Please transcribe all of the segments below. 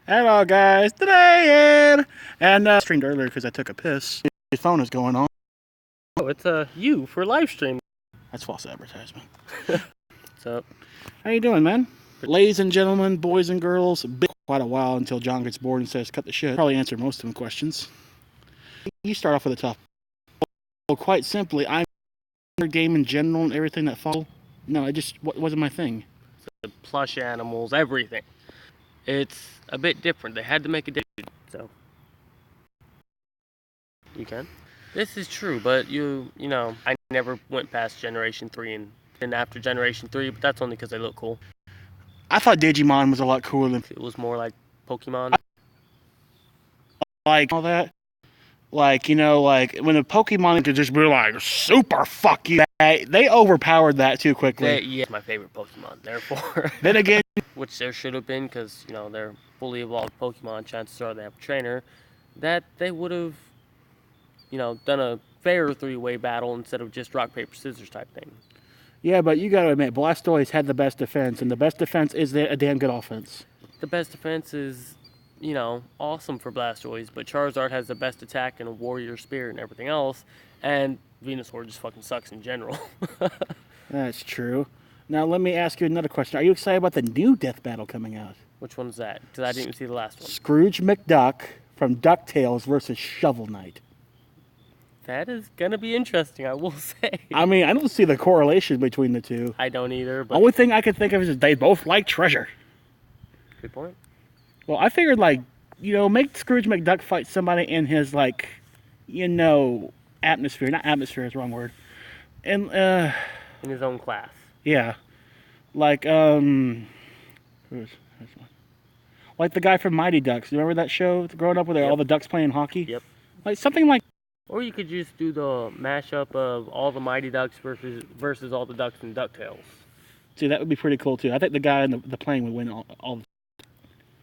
Hello, guys. Today, streamed earlier because I took a piss. His phone is going on. Oh, it's you for live stream. That's false advertisement. What's up? How you doing, man? Ladies and gentlemen, boys and girls, been quite a while until John gets bored and says, cut the shit. Probably answer most of them questions. You start off with the top. Well, quite simply, I'm a game in general and everything that follow. No, it just wasn't my thing. The plush animals, everything. It's a bit different. They had to make a difference, so. You can. This is true, but you know, I never went past Generation 3 and after Generation 3, but that's only because they look cool. I thought Digimon was a lot cooler than... It was more like Pokemon. Like, all that. Like, you know, like, when a Pokemon could just be like, super fuck you, they overpowered that too quickly. Yeah, my favorite Pokemon, therefore. Then again... Which there should have been, because, you know, they're fully evolved Pokemon, chances are they have a trainer, that they would have, you know, done a fair three-way battle instead of just rock, paper, scissors type thing. Yeah, but you gotta admit, Blastoise had the best defense, and the best defense is a damn good offense. The best defense is, you know, awesome for Blastoise, but Charizard has the best attack and a warrior spirit and everything else, and Venusaur just fucking sucks in general. That's true. Now, let me ask you another question. Are you excited about the new death battle coming out? Which one's that? Because I didn't see the last one. Scrooge McDuck from DuckTales versus Shovel Knight. That is going to be interesting, I will say. I mean, I don't see the correlation between the two. I don't either, but... Only thing I can think of is they both like treasure. Good point. Well, I figured, like, you know, make Scrooge McDuck fight somebody in his, like, you know, atmosphere. Not atmosphere is the wrong word. And, in his own class. Yeah. Like, who's one? Like the guy from Mighty Ducks. You remember that show growing up where all the ducks playing hockey? Yep. Like, something like... Or you could just do the mashup of all the Mighty Ducks versus all the ducks in DuckTales. See, that would be pretty cool, too. I think the guy in the plane would win all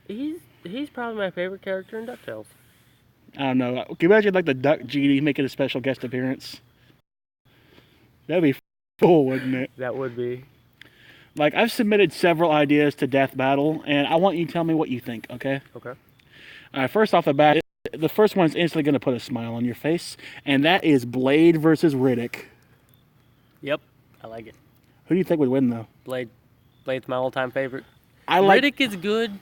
He's probably my favorite character in DuckTales. I don't know. Can you imagine, like, the Duck Genie making a special guest appearance? That'd be cool, wouldn't it? That would be. Like, I've submitted several ideas to Death Battle, and I want you to tell me what you think, okay? Okay. First off the bat, the first one's instantly going to put a smile on your face, and that is Blade versus Riddick. Yep, I like it. Who do you think would win, though? Blade's my all-time favorite. Riddick Riddick is good,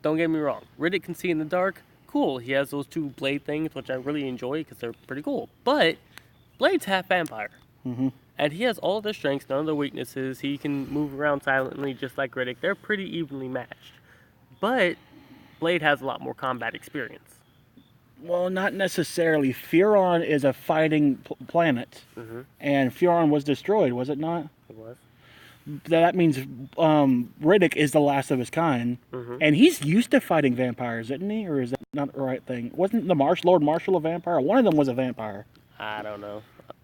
don't get me wrong. Riddick can see in the dark, cool. He has those two Blade things, which I really enjoy because they're pretty cool. But Blade's half vampire. Mm-hmm. And he has all their strengths, none of their weaknesses. He can move around silently just like Riddick. They're pretty evenly matched. But Blade has a lot more combat experience. Well, not necessarily. Furon is a fighting planet, and Furon was destroyed, was it not? It was. That means Riddick is the last of his kind, and he's used to fighting vampires, isn't he? Or is that not the right thing? Wasn't the Lord Marshal a vampire? One of them was a vampire. I don't know.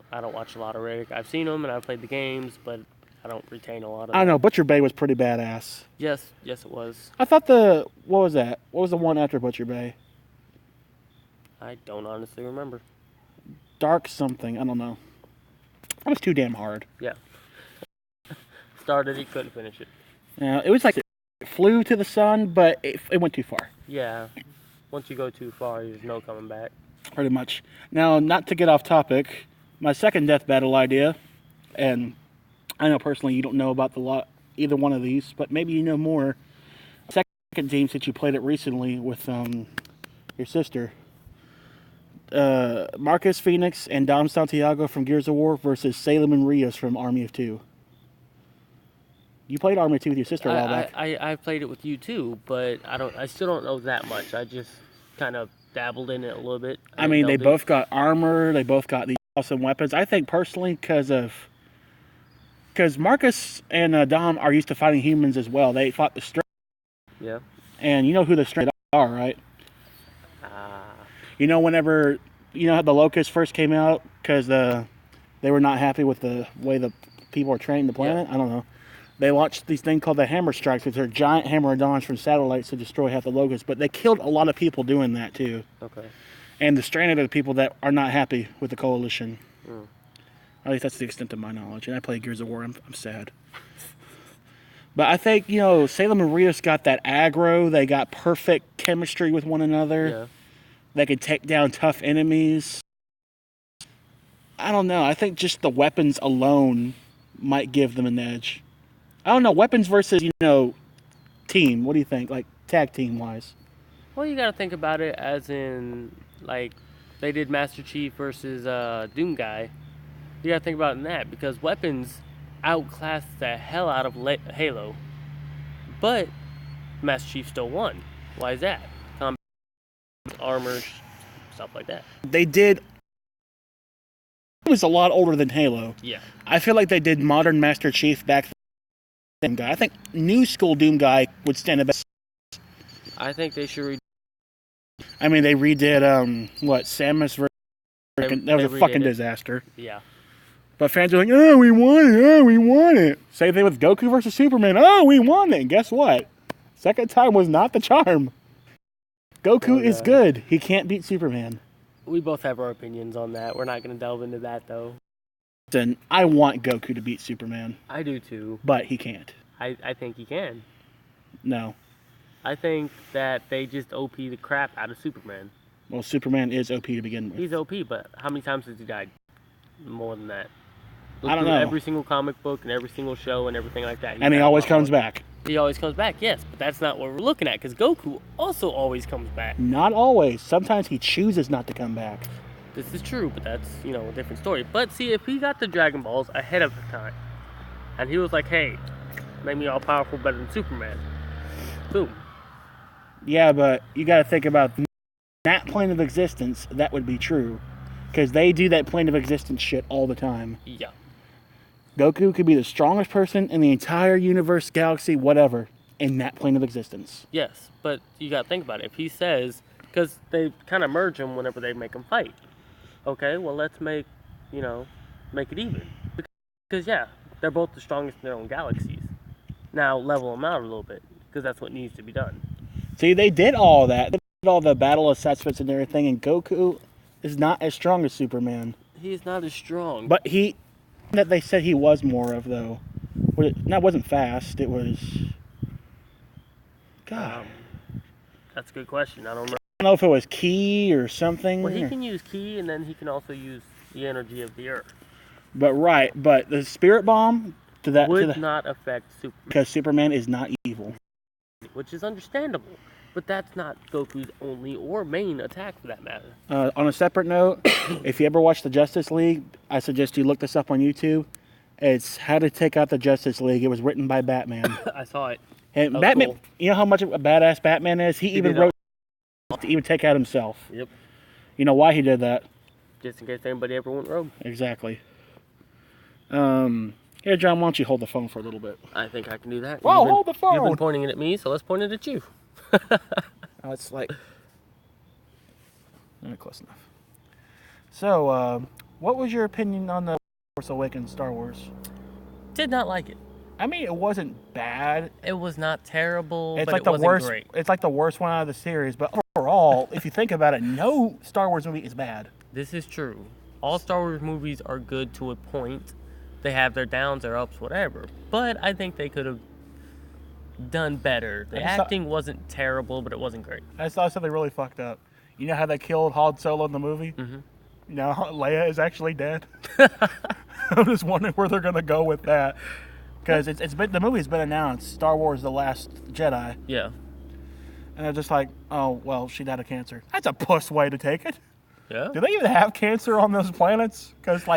I don't watch a lot of Riddick. I've seen him and I've played the games, but I don't retain a lot of I don't know. Butcher Bay was pretty badass. Yes, it was. I thought what was that? What was the one after Butcher Bay? I don't honestly remember. Dark something. I don't know. That was too damn hard. Yeah. Started it, couldn't finish it. Yeah, it was like it flew to the sun, but it went too far. Yeah. Once you go too far, there's no coming back. Pretty much. Now, not to get off topic, my second death battle idea, and I know personally you don't know about either one of these, but maybe you know more. Second team, since you played it recently with your sister. Marcus Phoenix and Dom Santiago from Gears of War versus Salem and Rios from Army of Two. You played Army of Two with your sister a while back. I played it with you too, but I still don't know that much. I just kind of dabbled in it a little bit. I mean, they both got armor. They both got these awesome weapons. I think personally because Marcus and Dom are used to fighting humans as well. They fought the Stray. Yeah. And you know who the Stray are, right? You know, whenever, you know how the Locusts first came out because they were not happy with the way the people are training the planet? Yeah. I don't know. They launched these thing called the Hammer Strikes, which are giant hammer-dons from satellites to destroy half the Locusts. But they killed a lot of people doing that, too. Okay. And the stranded are the people that are not happy with the Coalition. At least that's the extent of my knowledge. And I play Gears of War. I'm sad. But I think, Salem and Rios got that aggro. They got perfect chemistry with one another. Yeah. They could take down tough enemies. I don't know. I think just the weapons alone might give them an edge. I don't know. Weapons versus, team. What do you think? Like, tag team wise. Well, you got to think about it as in, like, they did Master Chief versus Doom Guy. You got to think about it in that because weapons outclass the hell out of Halo. But Master Chief still won. Why is that? Combat, armor, stuff like that. They did. It was a lot older than Halo. Yeah. I feel like they did modern Master Chief back then. I think new school Doom Guy would stand a best. I think they should. I mean, they redid Samus versus. That was a fucking disaster. Yeah. But fans are like, oh, we won it. Oh, we won it. Same thing with Goku versus Superman. Oh, we won it. And guess what? Second time was not the charm. Goku is good. He can't beat Superman. We both have our opinions on that. We're not going to delve into that, though. Then I want Goku to beat Superman. I do, too. But he can't. I think he can. No. I think that they just OP the crap out of Superman. Well, Superman is OP to begin with. He's OP, but how many times has he died? More than that. I don't know. Every single comic book and every single show and everything like that. And he always comes back. He always comes back, yes, but that's not what we're looking at because Goku also always comes back. Not always. Sometimes he chooses not to come back. This is true, but that's, a different story. But see, if he got the Dragon Balls ahead of the time, and he was like, hey, make me all powerful better than Superman. Boom. Yeah, but you got to think about that plane of existence, that would be true. Because they do that plane of existence shit all the time. Yeah. Goku could be the strongest person in the entire universe, galaxy, whatever, in that plane of existence. Yes, but you got to think about it. If he says, because they kind of merge them whenever they make them fight. Okay, well, let's make it even. Because, yeah, they're both the strongest in their own galaxies. Now, level them out a little bit, because that's what needs to be done. See, they did all that. They did all the battle assessments and everything, and Goku is not as strong as Superman. He is not as strong. But that they said he was more of, though. That wasn't fast. It was... God. That's a good question. I don't know. I don't know if it was ki or something. Well, he can use ki, and then he can also use the energy of the earth. But the spirit bomb would not affect Superman. Because Superman is not evil. Which is understandable. But that's not Goku's only or main attack for that matter. On a separate note, if you ever watch the Justice League, I suggest you look this up on YouTube. It's How to Take Out the Justice League. It was written by Batman. I saw it. And Batman, cool. You know how much of a badass Batman is? He even wrote to even take out himself. Yep. You know why he did that? Just in case anybody ever went rogue. Exactly. Here, John, why don't you hold the phone for a little bit? I think I can do that. Whoa, hold the phone! You've been pointing it at me, so let's point it at you. It's like... Not close enough. So, what was your opinion on the Force Awakens Star Wars? Did not like it. I mean, it wasn't bad. It was not terrible, but it wasn't great. It's like the worst one out of the series, but overall, if you think about it, no Star Wars movie is bad. This is true. All Star Wars movies are good to a point. They have their downs, their ups, whatever. But I think they could have done better. The acting wasn't terrible, but it wasn't great. I saw something really fucked up. You know how they killed Han Solo in the movie? Mm-hmm. No, Leia is actually dead. I'm just wondering where they're going to go with that. Because the movie's been announced, Star Wars The Last Jedi. Yeah. And they're just like, oh, well, she died of cancer. That's a puss way to take it. Yeah. Do they even have cancer on those planets? Because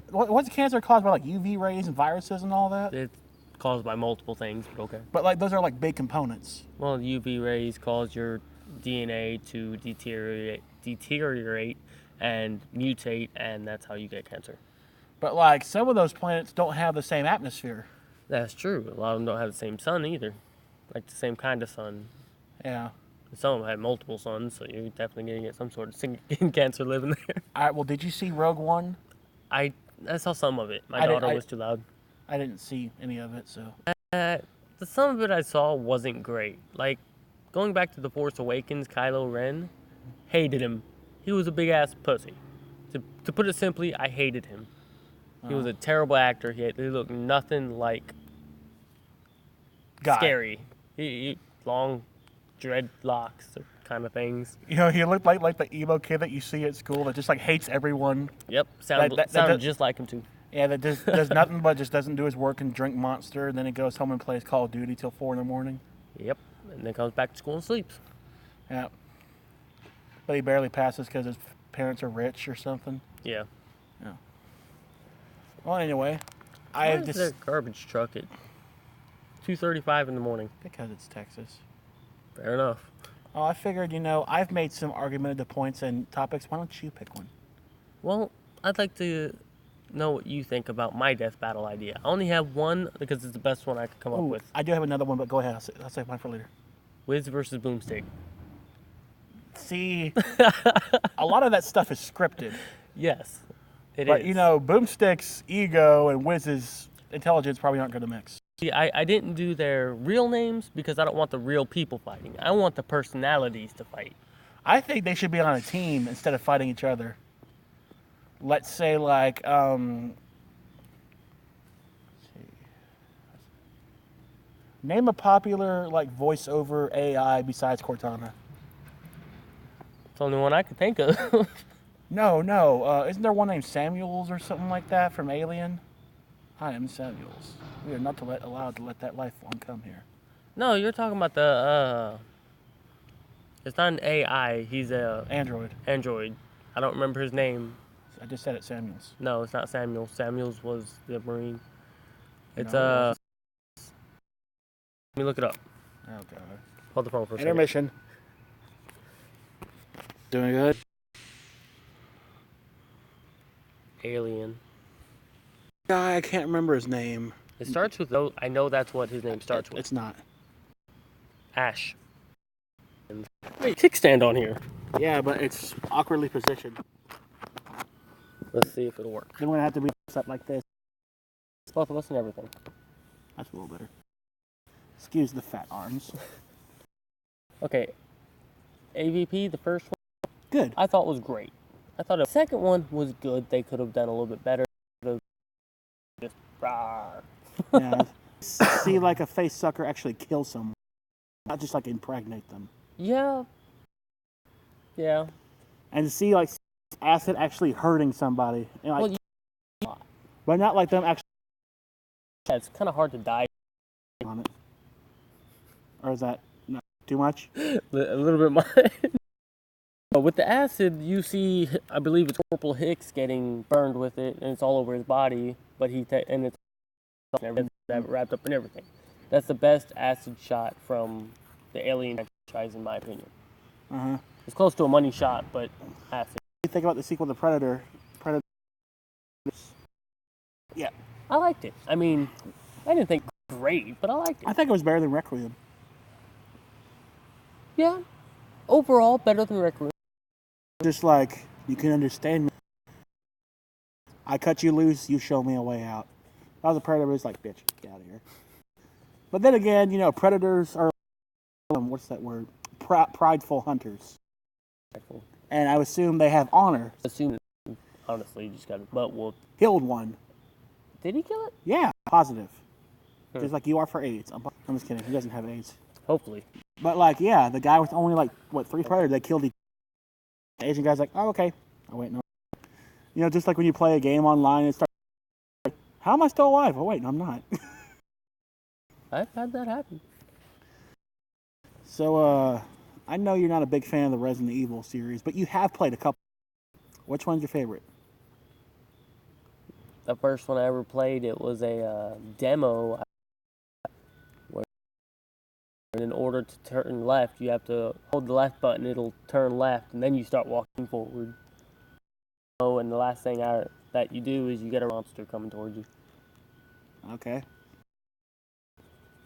what's cancer caused by, like, UV rays and viruses and all that? It's caused by multiple things, but okay. But, like, those are, like, big components. Well, UV rays cause your DNA to deteriorate and mutate, and that's how you get cancer. But, like, some of those planets don't have the same atmosphere. That's true. A lot of them don't have the same sun either. Like, the same kind of sun. Yeah. Some of them have multiple suns, so you're definitely going to get some sort of skin cancer living there. All right, well, did you see Rogue One? I saw some of it. My daughter was too loud. I didn't see any of it, so... Some of it I saw wasn't great. Like, going back to The Force Awakens, Kylo Ren, hated him. He was a big-ass pussy. To put it simply, I hated him. He was a terrible actor. He looked nothing like guy. Scary. He long dreadlocks kind of things. You know, he looked like the emo kid that you see at school that just like hates everyone. Yep, sounded just like him too. Yeah, that just does nothing but just doesn't do his work and drink Monster, and then he goes home and plays Call of Duty till 4 a.m. Yep, and then comes back to school and sleeps. Yeah. But he barely passes because his parents are rich or something. Yeah. Yeah. Well, anyway, Why is there a garbage truck at 2:35 in the morning? Because it's Texas. Fair enough. Oh, I figured, I've made some argumentative points and topics. Why don't you pick one? Well, I'd like to know what you think about my death battle idea. I only have one because it's the best one I could come up with. I do have another one, but go ahead. I'll save mine for later. Wiz versus Boomstick. See, a lot of that stuff is scripted. Yes, it but, is. Boomstick's ego and Wiz's intelligence probably aren't going to mix. See, I didn't do their real names because I don't want the real people fighting. I want the personalities to fight. I think they should be on a team instead of fighting each other. Let's say, like, name a popular, like, voiceover AI besides Cortana. It's the only one I could think of. No. Isn't there one named Samuels or something like that from Alien? Hi, I'm Samuels. We are not allowed to let that life form come here. No, you're talking about the, it's not an AI. He's a... Android. I don't remember his name. I just said it, Samuels. No, it's not Samuel. Samuels was the Marine. It's, No, let me look it up. Oh, God. Hold the phone for a second. Intermission. Doing good? Alien. Guy, I can't remember his name. It starts with, I know that's what his name starts with. It's not. Ash. Wait, kickstand on here. Yeah, but it's awkwardly positioned. Let's see if it'll work. Then we're going to have to be set like this. Both of us and everything. That's a little better. Excuse the fat arms. Okay. AVP, the first one, Good. I thought was great. I thought the second one was good. They could have done a little bit better. Just rawr. Yeah. See, like, a face sucker actually kill someone. Not just, like, impregnate them. Yeah. Yeah. And to see, like, acid actually hurting somebody. Like, but not like them actually Yeah, it's kind of hard to die on it. Or is that not too much? a little bit much. With the acid, you see, I believe it's Corporal Hicks getting burned with it, and it's all over his body, but and it's wrapped up in everything. That's the best acid shot from the Alien franchise, in my opinion. Uh-huh. It's close to a money shot, but acid. What do you think about the sequel to Predator? Yeah. I liked it. I mean, I didn't think it was great, but I liked it. I think it was better than Requiem. Yeah. Overall, better than Requiem. Just like, you can understand me. I cut you loose, you show me a way out. If I was a predator, it's like, bitch, get out of here. But then again, predators are, what's that word? Prideful hunters. And I assume they have honor. Honestly, you just got a butt whooped. Killed one. Did he kill it? Yeah, positive. Just like you are for AIDS. I'm just kidding, he doesn't have AIDS. Hopefully. But like, yeah, the guy with only like, 3 predators, they killed the Asian guy's like, oh, okay. Oh, wait, no. Just like when you play a game online and start, like, how am I still alive? Oh, wait, no, I'm not. I've had that happen. So, I know you're not a big fan of the Resident Evil series, but you have played a couple. Which one's your favorite? The first one I ever played, it was a demo where in order to turn left, you have to hold the left button, it'll turn left, and then you start walking forward. Oh, and the last thing that you do is you get a monster coming towards you. Okay.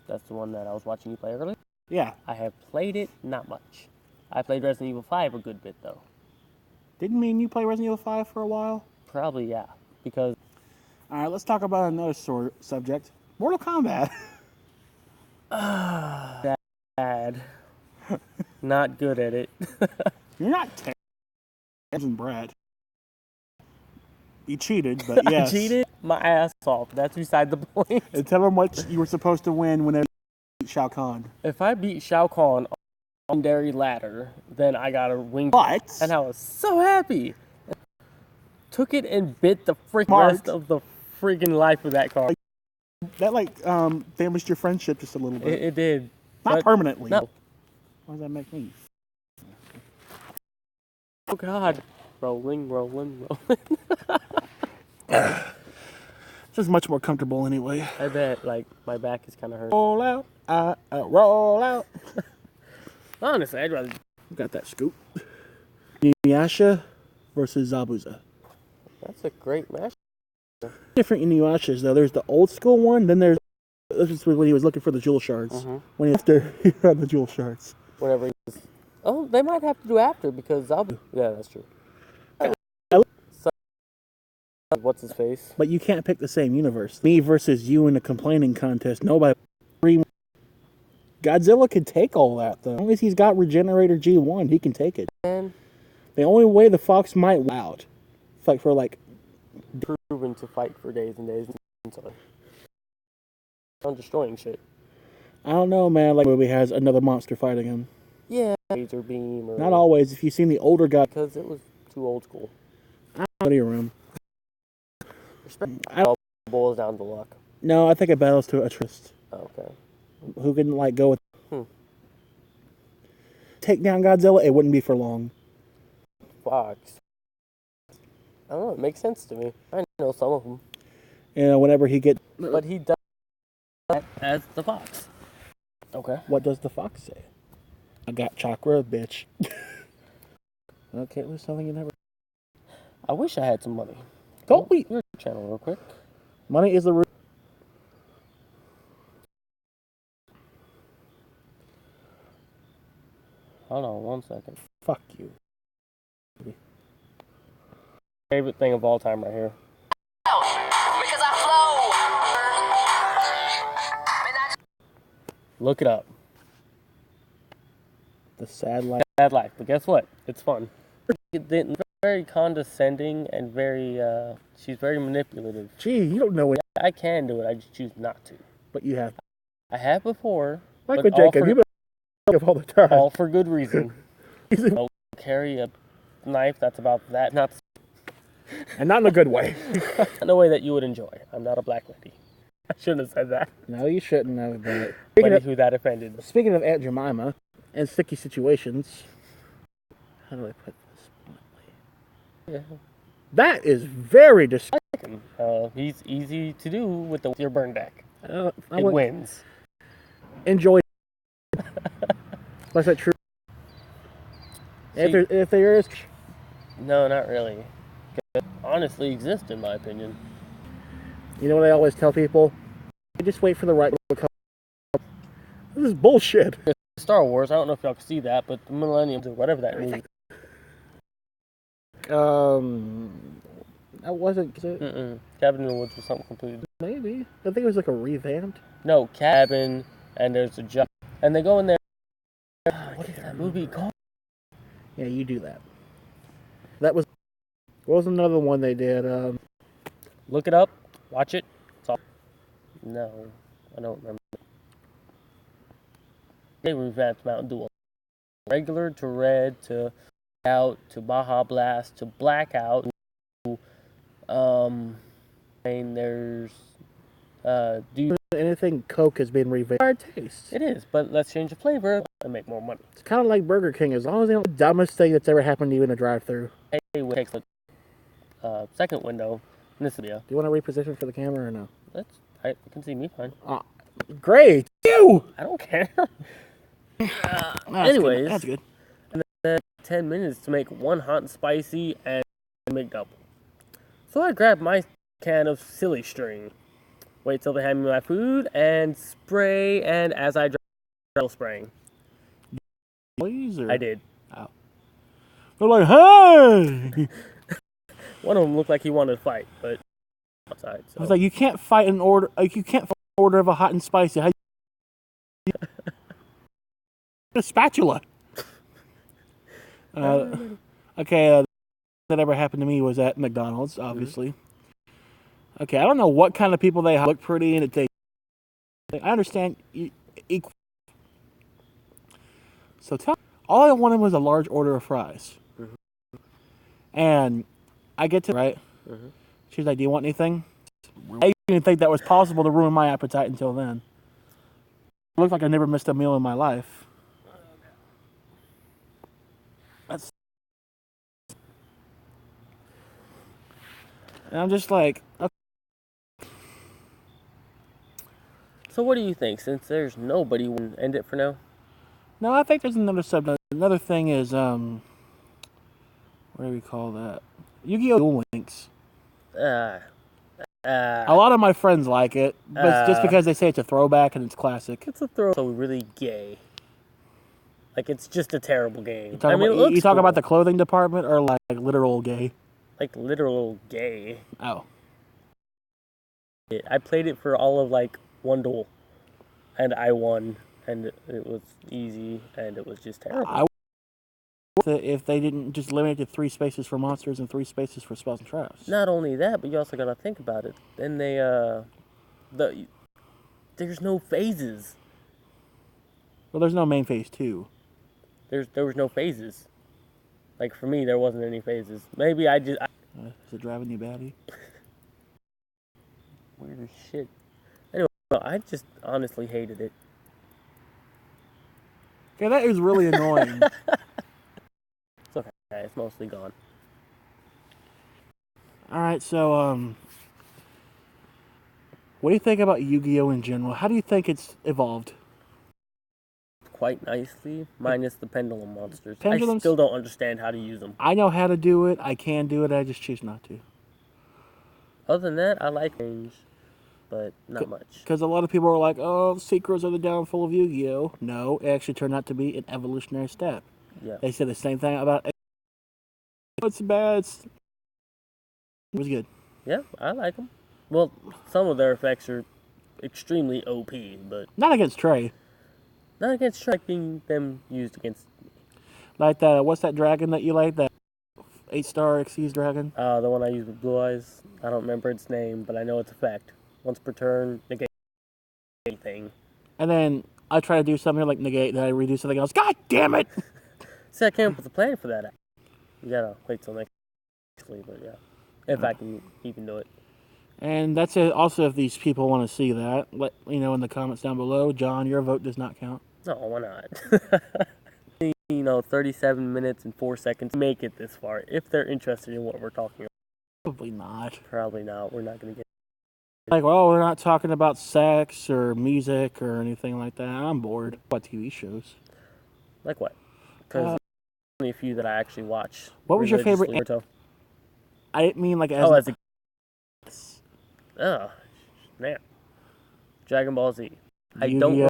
That's the one that I was watching you play earlier? Yeah. I have played it, not much. I played Resident Evil 5 a good bit, though. Didn't mean you play Resident Evil 5 for a while? Probably, yeah. Because... Alright, let's talk about another subject. Mortal Kombat. Bad. Not good at it. You're not and Brad. You cheated, but yes. I cheated my ass off. That's beside the point. And tell them what you were supposed to win whenever Shao Kahn. If I beat Shao Kahn on the legendary ladder, then I got a wing. But And I was so happy. Took it and bit the rest of the freaking life of that card. That damaged your friendship just a little bit. It did. Not permanently. No. Why does that make me? Oh God. Rolling. This is much more comfortable anyway. I bet, my back is kind of hurt. Roll out, roll out. Honestly, I'd rather... Got that scoop. Inuyasha versus Zabuza. That's a great match. Different Inuyashas, though. There's the old school one, then there's... This is when he was looking for the jewel shards. When he had the jewel shards. Whatever he was... Oh, they might have to do after, because Zabuza... Yeah, that's true. What's his face? But you can't pick the same universe. Me versus you in a complaining contest. Nobody. Godzilla can take all that, though. As long as he's got Regenerator G1, he can take it. And the only way the Fox might out, fight for proven to fight for days and days and so on destroying shit. I don't know, man. Like movie has another monster fighting him. Yeah, laser beam. Or... Not always. If you've seen the older guy, because it was too old school. I don't know your room. It boils down to luck. No, I think it battles to a trust. Oh, okay. Who can go with? Take down Godzilla? It wouldn't be for long. Fox. I don't know. It makes sense to me. I know some of them. You know, whenever he gets. But he does that as the Fox. Okay. What does the Fox say? I got chakra, bitch. Okay, it was something you never. I wish I had some money. Don't we? Your channel real quick. Money is the root. Hold on 1 second. Fuck you. Favorite thing of all time right here. Because I flow. Look it up. The sad life. Sad life. But guess what? It's fun. Very condescending and very, she's very manipulative. Gee, you don't know it. I can do it, I just choose not to. But you have. I have before. Like with Jacob, you've been all the time. All for good reason. I'll carry a knife that's about that, not... And not in a good way. In a way that you would enjoy. I'm not a black lady. I shouldn't have said that. No, you shouldn't have. But who that offended. Speaking of Aunt Jemima and sticky situations, how do I put this bluntly? Yeah. That is very disgusting. He's easy to do with your burn deck. It would wins. Enjoy. Was that true? If there is. No, not really. It honestly exists, in my opinion. You know what I always tell people? Just wait for the right to come. This is bullshit. Star Wars, I don't know if y'all can see that, but the Millenniums or whatever that movie. That wasn't. Cabin in the Woods was something completely different. Maybe. I think it was like a revamped. No, Cabin, and there's a job. And they go in there. What is that movie called? Yeah, you do that. That was. What was another one they did? Look it up. Watch it. No, I don't remember. They revamped Mountain Dew. Regular to red to out to Baja Blast to blackout. And there's do anything Coke has been revamped. Hard taste. It is, but let's change the flavor and make more money. It's kind of like Burger King. As long as they don't the dumbest thing that's ever happened to you in a drive-thru. Hey, it takes the second window in this video. Do you want to reposition for the camera or no? You can see me fine. Great. You. I don't care. Anyways, that's good. And then 10 minutes to make one hot and spicy and make double. So I grabbed my can of silly string. Wait till they hand me my food and spray. And as I drive, spraying. Laser. I did. Oh. They're like, hey. One of them looked like he wanted to fight, but outside. So. I was like, you can't fight an order. Like, you can't fight an order of a hot and spicy. How a spatula. Okay, that ever happened to me was at McDonald's, obviously. Okay, I don't know what kind of people they look pretty and it takes. I understand equal So all I wanted was a large order of fries. Mhm. And I get to, right? Mhm. She's like, do you want anything? I didn't think that was possible to ruin my appetite until then. It looked like I never missed a meal in my life. That's... And I'm just like, okay. So what do you think? Since there's nobody, we can end it for now. No, I think there's another subject. Another thing is, what do we call that? Yu-Gi-Oh! Duel Links. A lot of my friends like it, but it's just because they say it's a throwback and it's classic. It's a throw. So really gay. Like it's just a terrible game. You talk about the clothing department or like literal gay? Like literal gay. Oh. I played it for all of like one duel, and I won, and it was easy, and it was just terrible. I if they didn't just limit it to 3 spaces for monsters and 3 spaces for spells and traps. Not only that, but you also gotta think about it. Then there's no phases. Well, there's no main phase 2. There was no phases. Like for me, there wasn't any phases. Maybe is it driving you batty? Weird as shit. Anyway, I just honestly hated it. Yeah, that is really annoying. It's okay. It's mostly gone. Alright, so, what do you think about Yu-Gi-Oh! In general? How do you think it's evolved? Quite nicely, minus the pendulum monsters. Pendulums? I still don't understand how to use them. I know how to do it. I can do it. I just choose not to. Other than that, I like range, but not much. Because a lot of people are like, oh, Secrets are the downfall of Yu-Gi-Oh! No, it actually turned out to be an evolutionary step. Yeah. They said the same thing about it's bad. It was good. Yeah, I like them. Well, some of their effects are extremely OP, but Not against Trey. not against striking them used against. Like that, what's that dragon that you like? That 8-star Xyz dragon? The one I use with blue eyes. I don't remember its name, but I know its effect. Once per turn, negate anything. And then I try to do something like negate, then I redo something else. God damn it! See, I came up with a plan for that. You gotta wait till next week, but yeah. If I can even do it. And that's it. Also, if these people want to see that, let me know in the comments down below. John, your vote does not count. No, why not? 37 minutes and 4 seconds. Make it this far. If they're interested in what we're talking about. Probably not. Probably not. We're not going to get... Like, well, we're not talking about sex or music or anything like that. I'm bored. What TV shows? Like what? Because only a few that I actually watch. What was your favorite... I didn't mean like as a... Oh, man. Dragon Ball Z. I don't...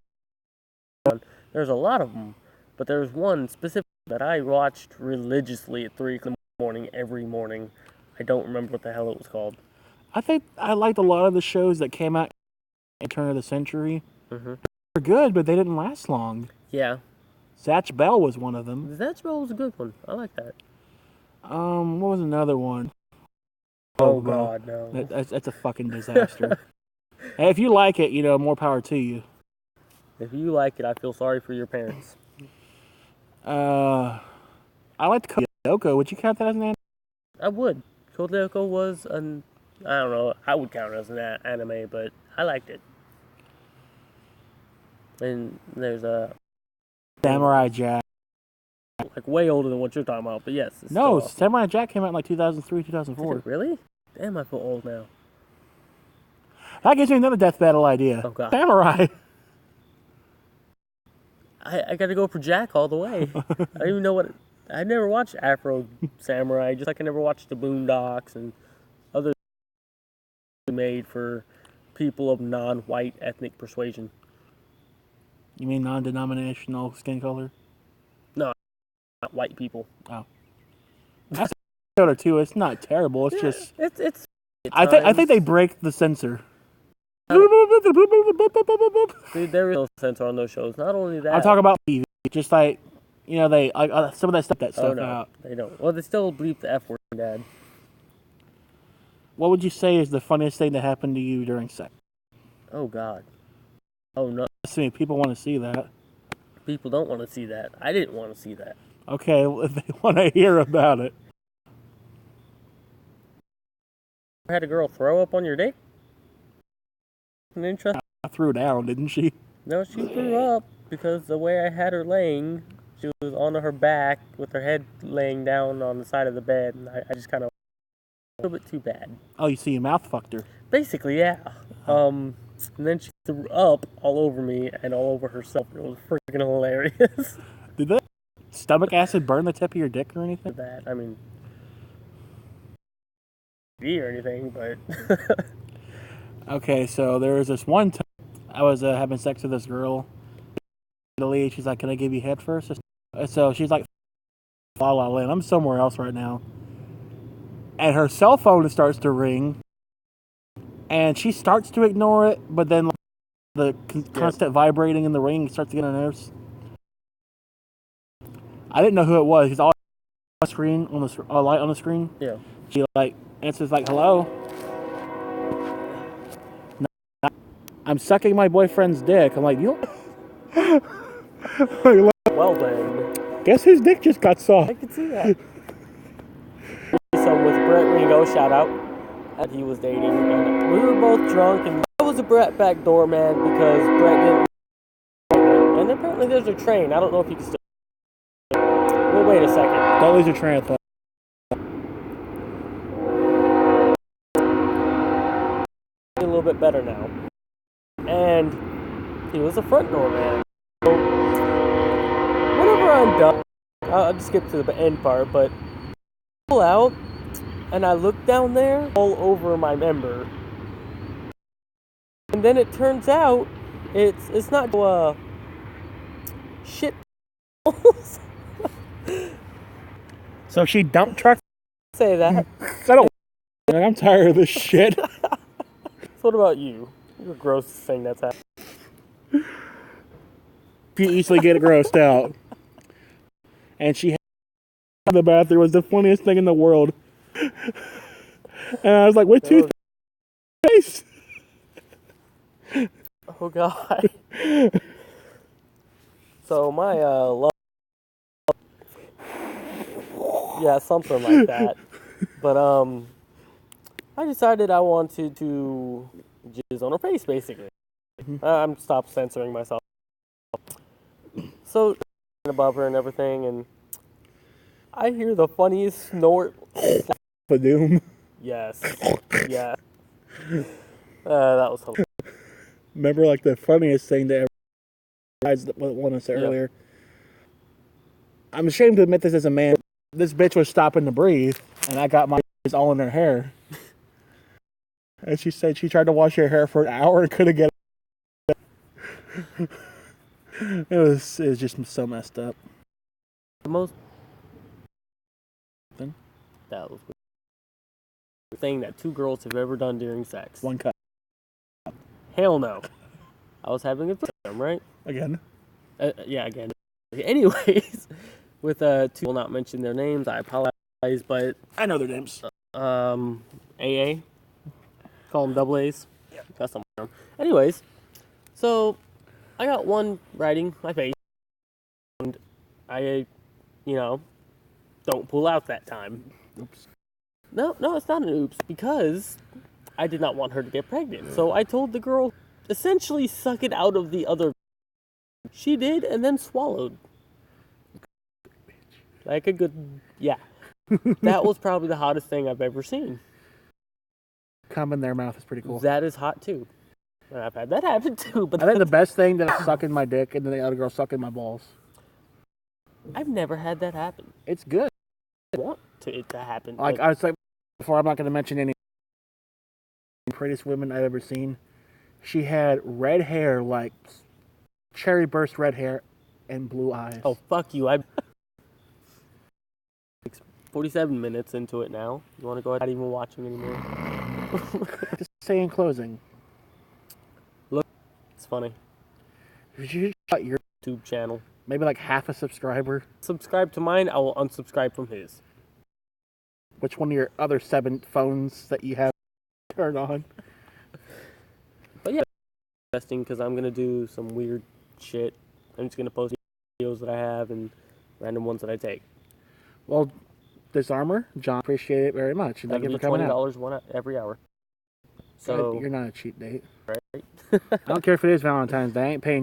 There's a lot of them, but there's one specific that I watched religiously at 3 in the morning every morning. I don't remember what the hell it was called. I think I liked a lot of the shows that came out at the turn of the century. Mm-hmm. They were good, but they didn't last long. Yeah. Zatch Bell was one of them. Zatch Bell was a good one. I like that. What was another one? Oh God, no. That's a fucking disaster. Hey, if you like it, more power to you. If you like it, I feel sorry for your parents. I liked Kodoko. Would you count that as an anime? I would. Kodoko was I don't know, I would count it as an anime, but I liked it. And there's a... Samurai Jack. Like way older than what you're talking about, but yes. No, Samurai Jack came out in like 2003, 2004. Really? Damn, I feel old now. That gives me another death battle idea. Oh God. Samurai. I gotta go for Jack all the way. I don't even know what... I never watched Afro Samurai, just like I never watched the Boondocks and other made for people of non-white ethnic persuasion. You mean non-denominational skin color? No, not white people. Oh. That's a too. It's not terrible. It's just... It's I think they break the censor. Dude, there is no censor on those shows. Not only that... I'm talking about TV. Just like, they some of that stuff out. They don't. Well, they still bleep the F word, Dad. What would you say is the funniest thing that happened to you during sex? Oh, God. Oh, no. I mean, people want to see that. People don't want to see that. I didn't want to see that. Okay, if they want to hear about it. Had a girl throw up on your dick? An interest? I threw down, didn't she? No, she threw up because the way I had her laying, she was on her back with her head laying down on the side of the bed, and I just kind of a little bit too bad. Oh, you see, your mouth fucked her. Basically, yeah. And then she threw up all over me and all over herself. It was freaking hilarious. Did that stomach acid burn the tip of your dick or anything? That, I mean, or anything, but Okay, so there was this one time I was having sex with this girl. Italy, she's like, "Can I give you head first?" So she's like, "La La Land." I'm somewhere else right now, and her cell phone starts to ring, and she starts to ignore it, but then the constant vibrating in the ring starts to get on her nerves. I didn't know who it was. He's all on the screen, on the light on the screen. yeah. She like answers like, "Hello." I'm sucking my boyfriend's dick. I'm like, you don't... Well then, Guess his dick just got soft. I can see that. So with Brett Ringo, shout out, that he was dating, and we were both drunk, and I was a Brett backdoor man because Brett didn't. And apparently there's a train. I don't know if you can still. We'll wait a second. Don't lose your train of thought. A little bit better now. And he was a front door man. So whenever I'm done, I'll just skip to the end part, but I pull out and I look down there all over my member. And then it turns out it's not shit. So she dump trucked. Say that. I don't. I'm tired of this shit. So what about you? You're the grossest thing that's happened. You easily get grossed out. And she had in the bathroom was the funniest thing in the world. And I was like, "What toothpaste?" Oh god. So my love, yeah, something like that. But I decided I wanted to jizz on her face, basically. I'm stopped censoring myself. So above her and everything, and I hear the funniest snort. Badoom. Yes. Yeah. That was hilarious. Remember, like the funniest thing to ever. What I said earlier. I'm ashamed to admit this as a man. This bitch was stopping to breathe, and I got my all in her hair. And she said she tried to wash her hair for an hour and couldn't get it. It was just so messed up. The most that was the thing that two girls have ever done during sex. One cut. Hell no. I was having a threesome, right? Again. Yeah, again. Anyways, with two, will not mention their names. I apologize, but I know their names. AA. Call them double A's. Yeah. That's not my term. Anyways, so I got one riding my face, and I, don't pull out that time. Oops. No, it's not an oops, because I did not want her to get pregnant. So I told the girl, essentially suck it out of the other. She did, and then swallowed. Like a good, yeah. That was probably the hottest thing I've ever seen. Cum in their mouth is pretty cool. That is hot too. And I've had that happen too. But I think the best thing that is sucking my dick and then the other girl sucking my balls. I've never had that happen. It's good. I want it to happen. Like I was like before, I'm not going to mention any prettiest women I've ever seen. She had red hair, like cherry burst red hair, and blue eyes. Oh fuck you! I'm 47 minutes into it now. You want to go ahead? Not even watching anymore. Just say in closing. Look, it's funny. You should shut your YouTube channel. Maybe like half a subscriber. Subscribe to mine. I will unsubscribe from his. Which one of your other 7 phones that you have turned on? But yeah, testing because I'm gonna do some weird shit. I'm just gonna post videos that I have and random ones that I take. Well, Disarmer, John, appreciate it very much. And thank That'll you be for coming out. $20 every hour. So So you're not a cheap date. right. I don't care if it is Valentine's Day. I ain't paying you.